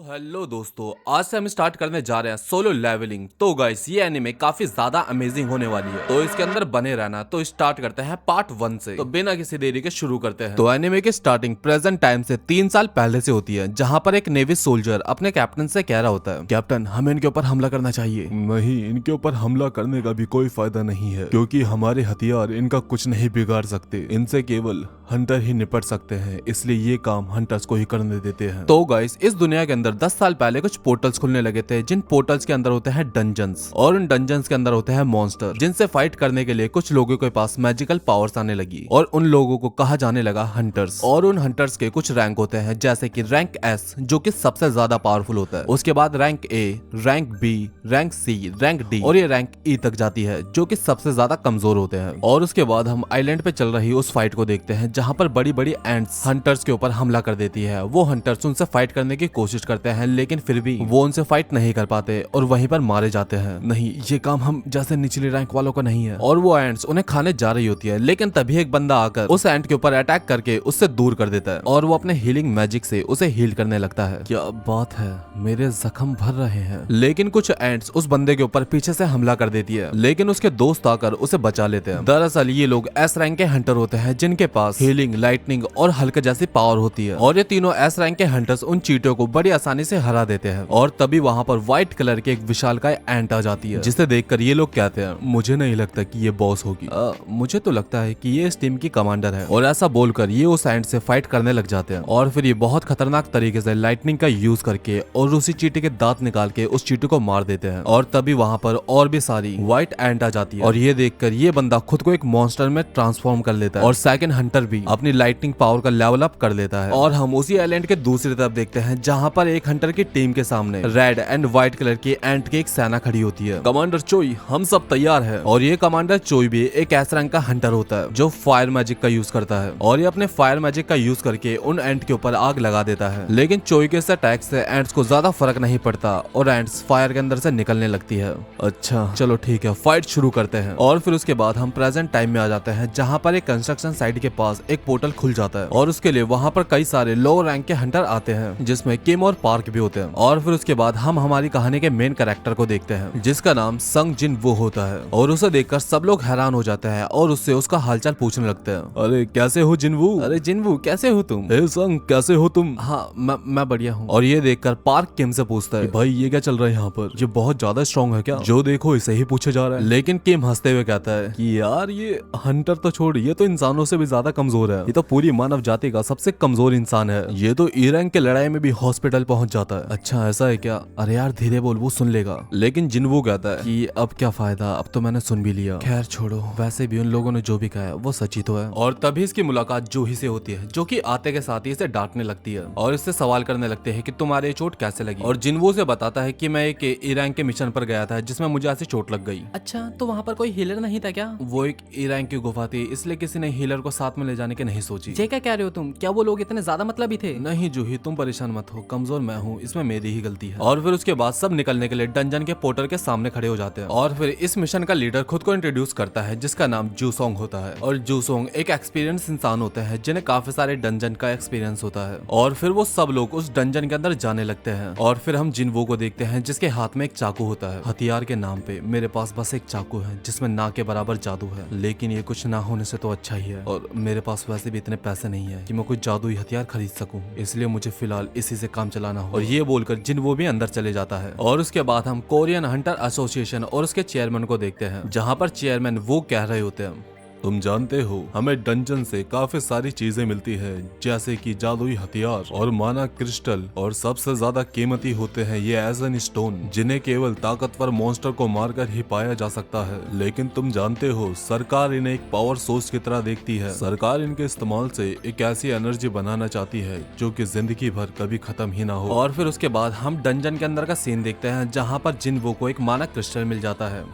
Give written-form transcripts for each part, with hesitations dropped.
Hello दोस्तों, आज से हम स्टार्ट करने जा रहे हैं सोलो लेवलिंग। तो गाइस ये एनिमे काफी ज्यादा अमेजिंग होने वाली है, तो इसके अंदर बने रहना। तो स्टार्ट करते हैं पार्ट 1 से। तो बिना किसी देरी के शुरू करते हैं। तो एनिमे की स्टार्टिंग प्रेजेंट टाइम से 3 साल पहले से होती है, जहाँ पर एक नेवी सोल्जर अपने कैप्टन से कह रहा होता है, कैप्टन हमें इनके ऊपर हमला करना चाहिए। नहीं, इनके ऊपर हमला करने का भी कोई फायदा नहीं है, क्योंकि हमारे हथियार इनका कुछ नहीं बिगाड़ सकते। इनसे केवल हंटर ही निपट सकते हैं, इसलिए ये काम हंटर्स को ही करने देते हैं। तो गाइस इस दुनिया के अंदर 10 साल पहले कुछ पोर्टल्स खुलने लगे थे, जिन पोर्टल्स के अंदर होते हैं डंजन्स, और उन डंजन्स के अंदर होते हैं मॉन्स्टर, जिनसे फाइट करने के लिए कुछ लोगों के पास मैजिकल पावर्स आने लगी, और उन लोगों को कहा जाने लगा हंटर्स। और उन हंटर्स के कुछ रैंक होते हैं, जैसे कि रैंक एस जो कि सबसे ज्यादा पावरफुल होता है, उसके बाद rank A, rank B, rank C, rank D, और ये रैंक ई तक जाती है, जो कि सबसे ज्यादा कमजोर होते हैं। और उसके बाद हम आइलैंड पे चल रही उस फाइट को देखते हैं, जहाँ पर बड़ी बड़ी एंट्स हंटर्स के ऊपर हमला कर देती है। वो हंटर्स उनसे फाइट करने की कोशिश करते हैं, लेकिन फिर भी वो उनसे फाइट नहीं कर पाते और वहीं पर मारे जाते हैं। नहीं, ये काम हम जैसे निचले रैंक वालों का नहीं है। और वो एंट्स उन्हें खाने जा रही होती है, लेकिन तभी एक बंदा आकर उस एंट के ऊपर अटैक करके उससे दूर कर देता है, और वो अपने हीलिंग मैजिक से उसे हील करने लगता है। क्या बात है, मेरे जख्म भर रहे हैं। लेकिन कुछ एंट्स उस बंदे के ऊपर पीछे से हमला कर देती है, लेकिन उसके दोस्त आकर उसे बचा लेते हैं। दरअसल ये लोग एस रैंक के हंटर होते हैं, जिनके पास हीलिंग, लाइटनिंग और हल्क जैसी पावर होती है, और ये तीनों एस रैंक के हंटर्स उन चींटियों को बड़ी आसानी से हरा देते हैं। और तभी वहाँ पर व्हाइट कलर की एक विशालकाय एंट आ जाती है, जिसे देखकर ये लोग कहते हैं, मुझे नहीं लगता कि ये बॉस होगी। मुझे तो लगता है कि ये इस टीम की कमांडर है। और ऐसा बोलकर ये उस एंट से फाइट करने लग जाते हैं, और फिर ये बहुत खतरनाक तरीके से लाइटनिंग का यूज करके और उसी चींटी के दांत निकाल के उस चींटी को मार देते हैं। और तभी वहाँ पर और भी सारी व्हाइट एंट आ जाती है, और ये देखकर ये बंदा खुद को एक मॉन्स्टर में ट्रांसफॉर्म कर लेता है, और सेकंड हंटर भी अपनी लाइटनिंग पावर का लेवल अप कर लेता है। और हम उसी आइलैंड के दूसरी तरफ देखते हैं, जहाँ पर एक हंटर की टीम के सामने रेड एंड व्हाइट कलर की एंट की एक सेना खड़ी होती है। कमांडर चोई, हम सब तैयार हैं। और ये कमांडर चोई भी एक ऐसा रंग का हंटर होता है जो फायर मैजिक का यूज करता है, और ये अपने फायर मैजिक का यूज करके उन एंट के ऊपर आग लगा देता है। लेकिन चोई के इस अटैक से एंट्स को ज्यादा फर्क नहीं पड़ता, और एंट्स फायर के अंदर से निकलने लगती है। अच्छा चलो ठीक है, फाइट शुरू करते हैं। और फिर उसके बाद हम प्रेजेंट टाइम में आ जाते हैं, जहाँ पर एक कंस्ट्रक्शन साइट के पास एक पोर्टल खुल जाता है, और उसके लिए वहाँ पर कई सारे लो रैंक के हंटर आते हैं, जिसमें किम और पार्क भी होते हैं। और फिर उसके बाद हम हमारी कहानी के मेन कैरेक्टर को देखते हैं, जिसका नाम संग जिन वो होता है। और उसे देखकर सब लोग हैरान हो जाते हैं और उससे उसका हालचाल पूछने लगते हैं। अरे कैसे हो जिनवू? अरे जिनवू कैसे हो तुम? ए संग कैसे हो तुम? हाँ मैं बढ़िया हूँ। और ये देखकर पार्क किम से पूछता है, भाई ये क्या चल रहा है यहाँ पर? ये बहुत ज्यादा स्ट्रॉन्ग है क्या? जो देखो इसे ही पूछे जा रहा है। लेकिन किम हंसते हुए कहता है कि यार ये हंटर तो छोड़, ये तो इंसानों से भी ज्यादा कमजोर है। ये तो पूरी मानव जाति का सबसे कमजोर इंसान है। ये तो ई रैंक के लड़ाई में भी हॉस्पिटल पहुंच जाता है। अच्छा ऐसा है क्या? अरे यार धीरे बोल, वो सुन लेगा। लेकिन जिनवू कहता है कि अब क्या फायदा, अब तो मैंने सुन भी लिया। खैर छोड़ो, वैसे भी उन लोगों ने जो भी कहा है वो सच ही तो है। और तभी इसकी मुलाकात जूही से होती है, जो कि आते के साथ ही इसे डांटने लगती है, और इससे सवाल करने लगते हैं कि तुम्हारे चोट कैसे लगी। और जिनवू से बताता है कि मैं एक ई रैंक के मिशन पर गया था, जिसमें मुझे ऐसी चोट लग गई। अच्छा, तो वहाँ पर कोई हीलर नहीं था क्या? वो एक ई रैंक की गुफा थी, इसलिए किसी ने हीलर को साथ में ले जाने की नहीं सोची। ये क्या कह रहे हो तुम? क्या वो लोग इतने ज्यादा मतलबी थे? नहीं जूही, तुम परेशान मत हो, कमजोर मैं हूँ, इसमें मेरी ही गलती है। और फिर उसके बाद सब निकलने के लिए डंजन के पोर्टल के सामने खड़े हो जाते हैं, और फिर इस मिशन का लीडर खुद को इंट्रोड्यूस करता है, जिसका नाम जूसोंग होता है। और जूसोंग एक एक्सपीरियंस इंसान होते हैं, जिन्हें काफी सारे डंजन का एक्सपीरियंस होता है। और फिर वो सब लोग उस डंजन के अंदर जाने लगते हैं, और फिर हम जिनवू को देखते हैं, जिसके हाथ में एक चाकू होता है। हथियार के नाम पे मेरे पास बस एक चाकू है, जिसमें ना के बराबर जादू है, लेकिन ये कुछ ना होने से तो अच्छा ही है। और मेरे पास वैसे भी इतने पैसे नहीं है कि मैं कोई जादुई हथियार खरीद सकूं, इसलिए मुझे फिलहाल इसी से काम चलाना हो। और ये बोलकर जिनवू भी अंदर चले जाता है। और उसके बाद हम कोरियन हंटर एसोसिएशन और उसके चेयरमैन को देखते हैं, जहाँ पर चेयरमैन वो कह रहे होते हैं, तुम जानते हो हमें डंजन से काफी सारी चीजें मिलती है, जैसे कि जादुई हथियार और माना क्रिस्टल, और सबसे ज्यादा कीमती होते हैं ये एजन स्टोन, जिन्हें केवल ताकतवर मॉन्स्टर को मारकर ही पाया जा सकता है। लेकिन तुम जानते हो सरकार इन्हें एक पावर सोर्स की तरह देखती है। सरकार इनके इस्तेमाल से एक ऐसी एनर्जी बनाना चाहती है जो कि जिंदगी भर कभी खत्म ही ना हो। और फिर उसके बाद हम डंजन के अंदर का सीन देखते हैं, जहाँ पर जिनवू को एक माना क्रिस्टल मिल जाता है।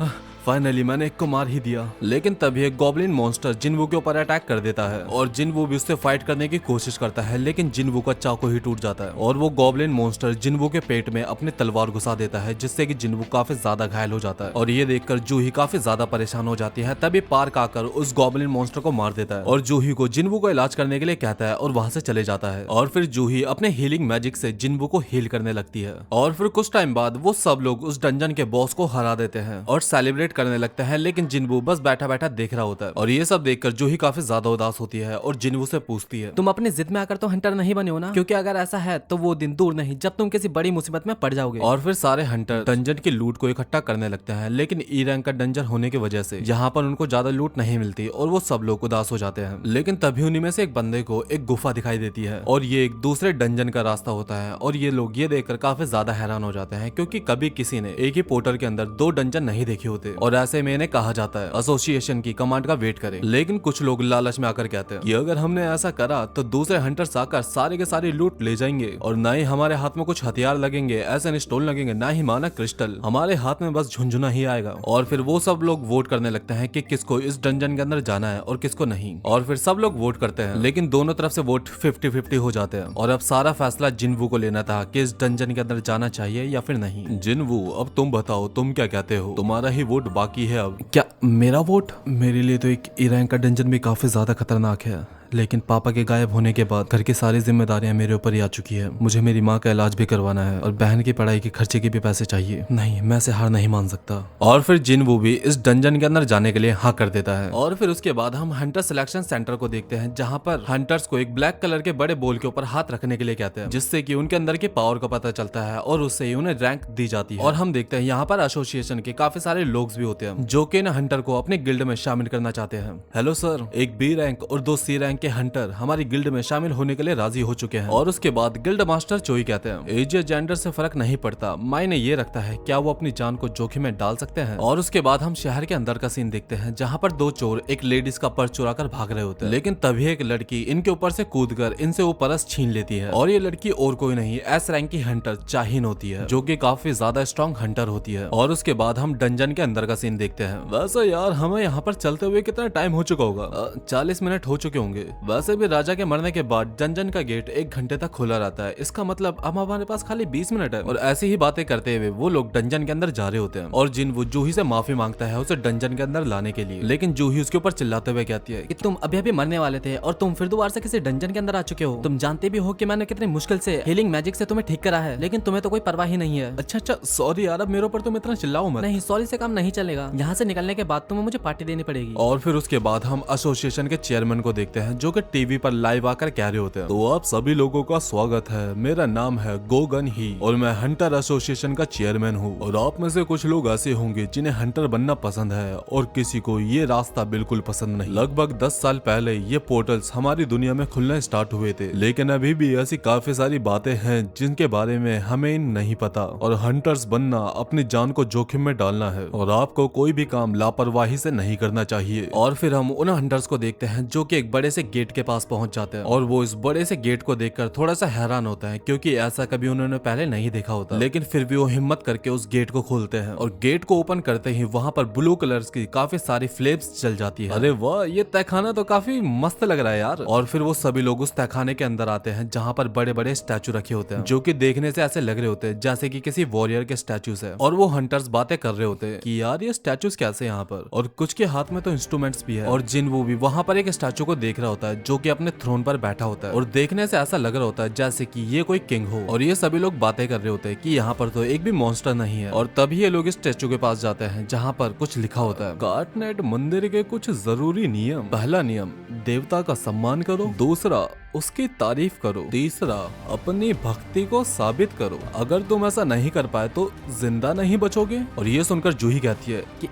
फाइनली मैंने एक को मार ही दिया। लेकिन तभी एक गॉब्लिन मॉन्स्टर जिनवू के ऊपर अटैक कर देता है और जिनवू भी उससे फाइट करने की कोशिश करता है, लेकिन जिनवू का चाकू ही टूट जाता है और वो गॉब्लिन मॉन्स्टर जिनवू के पेट में अपनी तलवार घुसा देता है, जिससे कि जिनवू काफी ज्यादा घायल हो जाता है। और ये देखकर जूही काफी ज्यादा परेशान हो जाती है। तभी पार्क आकर उस गॉब्लिन मॉन्स्टर को मार देता है और जूही को जिनवू को इलाज करने के लिए कहता है और वहां से चले जाता है। और फिर जूही अपने हीलिंग मैजिक से जिनवू को हील करने लगती है और फिर कुछ टाइम बाद वो सब लोग उस डंजन के बॉस को हरा देते हैं और सेलिब्रेट करने लगते हैं, लेकिन जिनवू बस बैठा बैठा देख रहा होता है। और ये सब देखकर जूही काफी ज्यादा उदास होती है और जिनवू से पूछती है, तुम अपनी जिद में आकर तो हंटर नहीं बने हो ना? क्योंकि अगर ऐसा है तो वो दिन दूर नहीं जब तुम किसी बड़ी मुसीबत में पड़ जाओगे। और फिर सारे हंटर डंजन की लूट को इकट्ठा करने लगते हैं, लेकिन ई रैंक का डंजन होने की वजह से यहाँ पर उनको ज्यादा लूट नहीं मिलती और वो सब लोग उदास हो जाते हैं। लेकिन तभी उन्हीं में से एक बंदे को एक गुफा दिखाई देती है और ये एक दूसरे डंजन का रास्ता होता है और ये लोग ये देखकर काफी ज्यादा हैरान हो जाते हैं, क्योंकि कभी किसी ने एक ही पोर्टल के अंदर 2 डंजन नहीं देखे होते। और ऐसे में इन्हें कहा जाता है एसोसिएशन की कमांड का वेट करें। लेकिन कुछ लोग लालच में आकर कहते हैं कि अगर हमने ऐसा करा तो दूसरे हंटर्स आकर सारे के सारे लूट ले जाएंगे और ना ही हमारे हाथ में कुछ हथियार लगेंगे, ऐसे स्टोन लगेंगे, ना ही माना क्रिस्टल, हमारे हाथ में बस झुंझुना ही आएगा। और फिर वो सब लोग वोट करने लगते हैं कि किसको इस डंजन के अंदर जाना है और किसको नहीं। और फिर सब लोग वोट करते हैं, लेकिन दोनों तरफ से वोट 50-50 हो जाते हैं और अब सारा फैसला जिनवू को लेना था कि इस डंजन के अंदर जाना चाहिए या फिर नहीं। जिनवू, अब तुम बताओ, तुम क्या कहते हो? तुम्हारा ही वोट बाकी है अब। क्या मेरा वोट? मेरे लिए तो एक ई रैंक का डंजन भी काफी ज्यादा खतरनाक है, लेकिन पापा के गायब होने के बाद घर की सारी जिम्मेदारियां मेरे ऊपर ही आ चुकी है। मुझे मेरी माँ का इलाज भी करवाना है और बहन की पढ़ाई के खर्चे के भी पैसे चाहिए। नहीं, मैं से हार नहीं मान सकता। और फिर जिनवू भी इस डंजन के अंदर जाने के लिए हाँ कर देता है। और फिर उसके बाद हम हंटर सिलेक्शन सेंटर को देखते हैं, जहाँ पर हंटर्स को एक ब्लैक कलर के बड़े बोल के ऊपर हाथ रखने के लिए कहते हैं, जिससे कि उनके अंदर के पावर का पता चलता है और उससे ही उन्हें रैंक दी जाती है। और हम देखते हैं यहाँ पर एसोसिएशन के काफी सारे लोग भी होते हैं जो कि हंटर को अपने गिल्ड में शामिल करना चाहते हैं। हेलो सर, एक बी रैंक और 2 सी रैंक के हंटर हमारी गिल्ड में शामिल होने के लिए राजी हो चुके हैं। और उसके बाद गिल्ड मास्टर चोई कहते हैं, एज या जेंडर से फर्क नहीं पड़ता, मायने ये रखता है क्या वो अपनी जान को जोखिम में डाल सकते हैं। और उसके बाद हम शहर के अंदर का सीन देखते हैं, जहाँ पर 2 चोर एक लेडीज का पर्स चुरा कर भाग रहे होते हैं, लेकिन तभी एक लड़की इनके ऊपर से कूदकर इनसे वो पर्स छीन लेती है। और ये लड़की और कोई नहीं, एस रैंक की हंटर चाहिन होती है, जो कि काफी ज्यादा स्ट्रॉन्ग हंटर होती है। और उसके बाद हम डंजन के अंदर का सीन देखते हैं। वैसे यार हमें यहाँ पर चलते हुए कितना टाइम हो चुका होगा? 40 मिनट हो चुके होंगे। वैसे भी राजा के मरने के बाद डंजन का गेट 1 घंटे तक खुला रहता है, इसका मतलब अब हमारे पास खाली 20 मिनट है। और ऐसी ही बातें करते हुए वो लोग डंजन के अंदर जा रहे होते हैं और जिनवू जूही से माफी मांगता है उसे डंजन के अंदर लाने के लिए, लेकिन जूही उसके ऊपर चिल्लाते हुए कहती है कि तुम अभी अभी मरने वाले थे और तुम फिर दोबारा से किसी डंजन के अंदर आ चुके हो। तुम जानते भी हो कि मैंने कितनी मुश्किल से हीलिंग मैजिक से तुम्हें ठीक करा है, लेकिन तुम्हें तो कोई परवाह ही नहीं है। अच्छा सॉरी यार, अब मेरे ऊपर तुम इतना चिल्लाओ मत। नहीं, सॉरी से काम नहीं चलेगा। यहाँ से निकलने के बाद तुम्हें मुझे पार्टी देनी पड़ेगी। और फिर उसके बाद हम एसोसिएशन के चेयरमैन को देखते हैं, जो कि टीवी पर लाइव आकर कह रहे होते हैं, तो आप सभी लोगों का स्वागत है। मेरा नाम है गोगन ही और मैं हंटर एसोसिएशन का चेयरमैन हूँ। और आप में से कुछ लोग ऐसे होंगे जिन्हें हंटर बनना पसंद है और किसी को ये रास्ता बिल्कुल पसंद नहीं। लगभग 10 साल पहले ये पोर्टल्स हमारी दुनिया में खुलना स्टार्ट हुए थे, लेकिन अभी भी ऐसी काफी सारी बातें हैं जिनके बारे में हमें नहीं पता। और हंटर्स बनना अपनी जान को जोखिम में डालना है और आपको कोई भी काम लापरवाही से नहीं करना चाहिए। और फिर हम उन हंटर्स को देखते हैं जो कि एक बड़े से गेट के पास पहुंच जाते हैं और वो इस बड़े से गेट को देखकर थोड़ा सा हैरान होता है, क्योंकि ऐसा कभी उन्होंने पहले नहीं देखा होता। लेकिन फिर भी वो हिम्मत करके उस गेट को खोलते हैं और गेट को ओपन करते ही वहां पर ब्लू कलर्स की काफी सारी फ्लेम्स जल जाती है। अरे वाह, ये तहखाना तो काफी मस्त लग रहा है यार। और फिर वो सभी लोग उस तहखाने के अंदर आते हैं, जहाँ पर बड़े बड़े स्टैचू रखे होते हैं, जो कि देखने से ऐसे लग रहे होते हैं जैसे कि किसी वॉरियर के स्टैचूज है। और वो हंटर्स बातें कर रहे होते हैं कि यार ये स्टैचूज कैसे यहाँ पर, और कुछ के हाथ में तो इंस्ट्रूमेंट्स भी है। और जिनवू भी वहां पर एक स्टैचू को देख रहा होता है, जो कि अपने थ्रोन पर बैठा होता है और देखने से ऐसा लग रहा होता है जैसे कि ये कोई किंग हो। और ये सभी लोग बातें कर रहे होते हैं कि यहाँ पर तो एक भी मॉन्स्टर नहीं है। और तभी ये लोग इस स्टैचू के पास जाते हैं, जहाँ पर कुछ लिखा होता है, गार्टनेट मंदिर के कुछ जरूरी नियम। पहला नियम, देवता का सम्मान करो। दूसरा, उसकी तारीफ करो। तीसरा, अपनी भक्ति को साबित करो। अगर तुम ऐसा नहीं कर पाए तो जिंदा नहीं बचोगे। और ये सुनकर जूही कहती है कि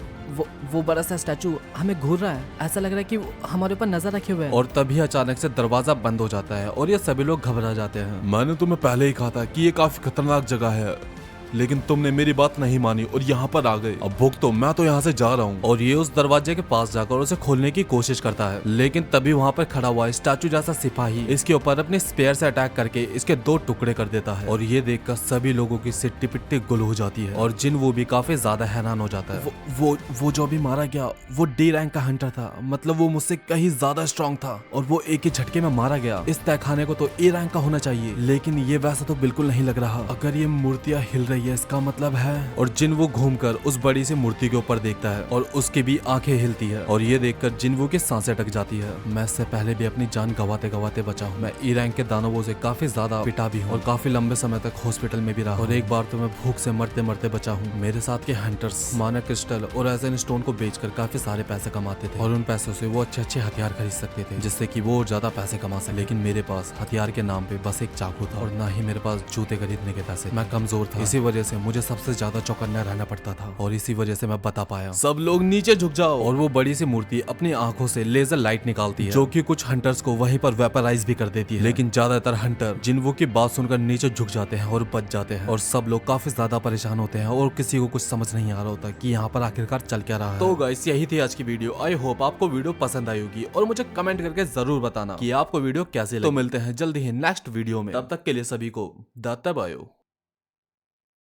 वो बड़ा सा स्टैचू हमें घूर रहा है, ऐसा लग रहा है कि वो हमारे ऊपर नजर रखे हुए है। और तभी अचानक से दरवाजा बंद हो जाता है और ये सभी लोग घबरा जाते हैं। मैंने तुम्हें पहले ही कहा था कि ये काफी खतरनाक जगह है। लेकिन तुमने मेरी बात नहीं मानी और यहाँ पर आ गए। अब भुगतो, मैं तो यहाँ से जा रहा हूँ। और ये उस दरवाजे के पास जाकर उसे खोलने की कोशिश करता है, लेकिन तभी वहाँ पर खड़ा हुआ स्टैचू जैसा सिपाही इसके ऊपर अपने स्पेयर से अटैक करके इसके 2 टुकड़े कर देता है। और ये देखकर सभी लोगों की सिट्टी पिट्टी गुल हो जाती है और जिन वो भी काफी ज्यादा हैरान हो जाता है। वो जो अभी मारा गया वो डी रैंक का हंटर था, मतलब वो मुझसे कहीं ज्यादा स्ट्रांग था और वो एक ही झटके में मारा गया। इस तहखाने को तो ए रैंक का होना चाहिए, लेकिन ये वैसा तो बिल्कुल नहीं लग रहा। अगर ये मूर्तियां हिल रही है इसका मतलब है। और जिन वो घूमकर उस बड़ी सी मूर्ति के ऊपर देखता है और उसकी भी आंखें हिलती है और ये देखकर जिनवो की सांसें अटक जाती है। मैं इससे पहले भी अपनी जान गवाते गवाते बचा हूँ। मैं ई रैंक के दानवों से काफी ज्यादा पिटा भी हूँ और काफी लंबे समय तक हॉस्पिटल में भी रहा और एक बार तो मैं भूख से मरते मरते बचा हूँ। मेरे साथ के हंटर्स माना क्रिस्टल और एजन स्टोन को बेचकर काफी सारे पैसे कमाते थे और उन पैसों से वो अच्छे अच्छे हथियार खरीद सकते थे जिससे कि वो और ज्यादा पैसे कमा सके। लेकिन मेरे पास हथियार के नाम पे बस एक चाकू था और ना ही मेरे पास जूते खरीदने के पैसे। मैं कमजोर था, इसी वजह से मुझे सबसे ज्यादा चौकन्ना रहना पड़ता था और इसी वजह से मैं बता पाया। सब लोग नीचे झुक जाओ। और वो बड़ी सी मूर्ति अपनी आंखों से लेजर लाइट निकालती है जो कि कुछ हंटर्स को वहीं पर वेपराइज भी कर देती है। लेकिन ज्यादातर हंटर जिनवो की बात सुनकर नीचे झुक जाते हैं और बच जाते हैं और सब लोग काफी ज्यादा परेशान होते हैं और किसी को कुछ समझ नहीं आ रहा होता कि यहाँ पर आखिरकार चल क्या रहा है। तो गाइस यही थी आज की वीडियो। आई होप आपको वीडियो पसंद आई होगी और मुझे कमेंट करके जरूर बताना कि आपको वीडियो कैसे लगी। तो मिलते हैं जल्दी ही नेक्स्ट वीडियो में, तब तक के लिए सभी को दत्ता बायो।